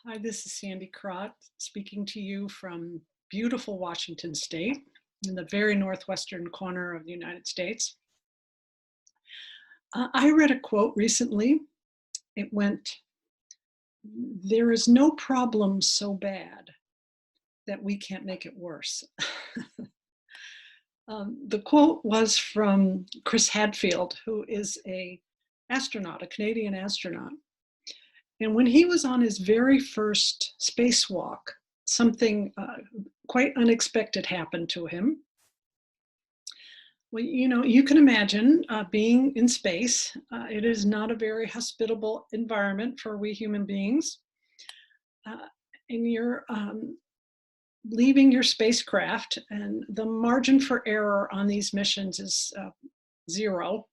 Hi, this is Sandy Krot speaking to you from beautiful Washington State in the very northwestern corner of the United States. I read a quote recently. It went, "There is no problem so bad that we can't make it worse." The quote was from Chris Hadfield, who is a astronaut, a Canadian astronaut. And when he was on his very first spacewalk, something quite unexpected happened to him. Well, you can imagine being in space. It is not a very hospitable environment for we human beings. Uh, and you're leaving your spacecraft, and the margin for error on these missions is zero.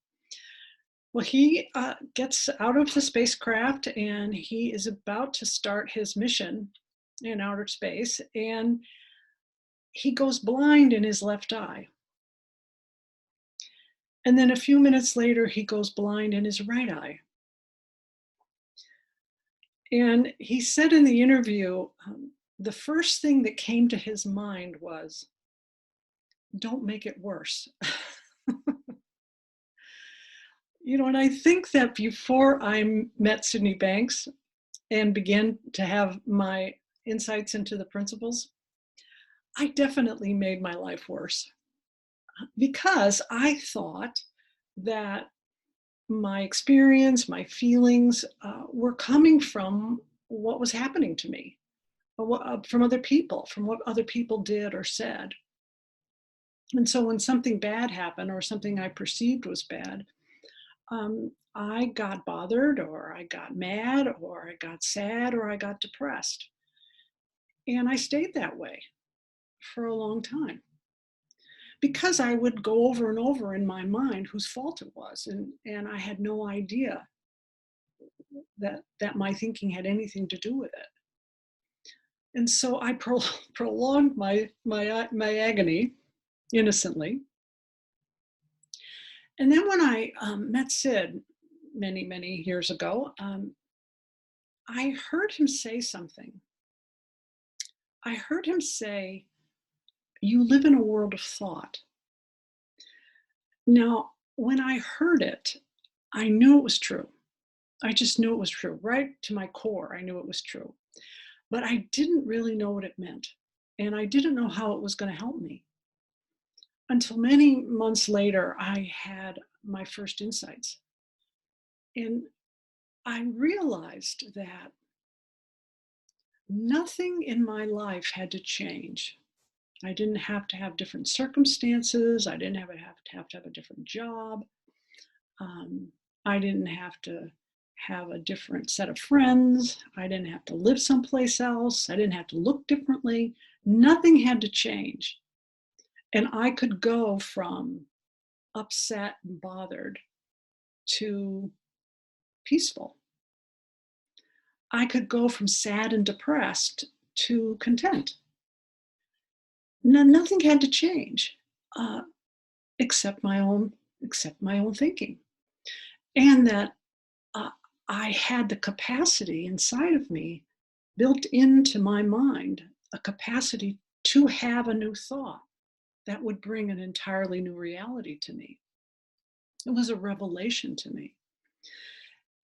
Well, he gets out of the spacecraft and he is about to start his mission in outer space, and he goes blind in his left eye. And then a few minutes later, he goes blind in his right eye. And he said in the interview, the first thing that came to his mind was, don't make it worse. And I think that before I met Sydney Banks and began to have my insights into the principles, I definitely made my life worse because I thought that my experience, my feelings were coming from what was happening to me, from other people, from what other people did or said. And so when something bad happened or something I perceived was bad, I got bothered or I got mad or I got sad or I got depressed. And I stayed that way for a long time because I would go over and over in my mind whose fault it was. And I had no idea that my thinking had anything to do with it. And so I prolonged my agony innocently. And then when I met Sid many, many years ago, I heard him say something. I heard him say, "You live in a world of thought." Now, when I heard it, I knew it was true. I just knew it was true. Right to my core, I knew it was true. But I didn't really know what it meant. And I didn't know how it was going to help me. Until many months later, I had my first insights. And I realized that nothing in my life had to change. I didn't have to have different circumstances. I didn't have a different job. I didn't have to have a different set of friends. I didn't have to live someplace else. I didn't have to look differently. Nothing had to change. And I could go from upset and bothered to peaceful. I could go from sad and depressed to content. No, nothing had to change uh, except my own thinking, and that uh, I had the capacity inside of me, built into my mind, a capacity to have a new thought that would bring an entirely new reality to me. It was a revelation to me.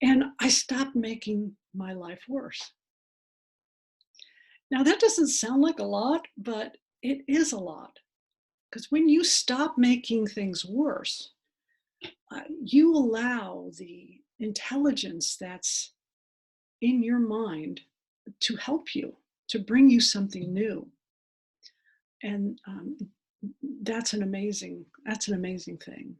And I stopped making my life worse. Now, that doesn't sound like a lot, but it is a lot. Because when you stop making things worse, you allow the intelligence that's in your mind to help you, to bring you something new. And that's an amazing thing.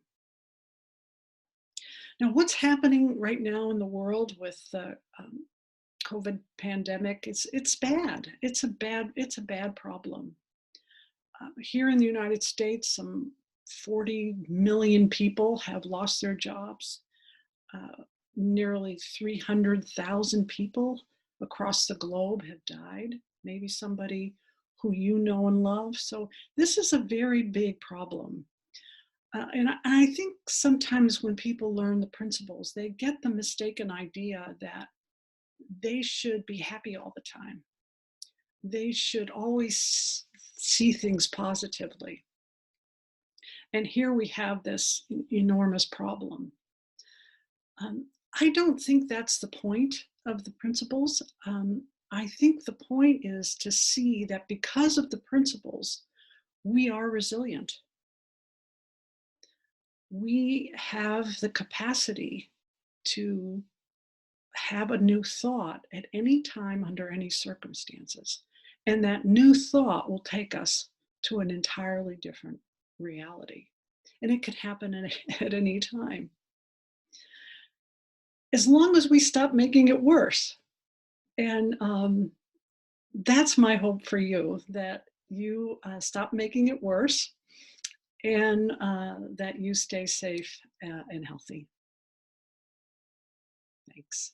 Now, what's happening right now in the world with the COVID pandemic? It's bad. It's a bad problem. Here in the United States, some 40 million people have lost their jobs. Nearly 300,000 people across the globe have died. Maybe somebody who you know and love. So this is a very big problem. And I think sometimes when people learn the principles, they get the mistaken idea that they should be happy all the time. They should always see things positively. And here we have this enormous problem. Um, I don't think that's the point of the principles. I think the point is to see that because of the principles, we are resilient. We have the capacity to have a new thought at any time under any circumstances. And that new thought will take us to an entirely different reality. And it can happen at any time. As long as we stop making it worse. And that's my hope for you, that you stop making it worse and that you stay safe and healthy. Thanks.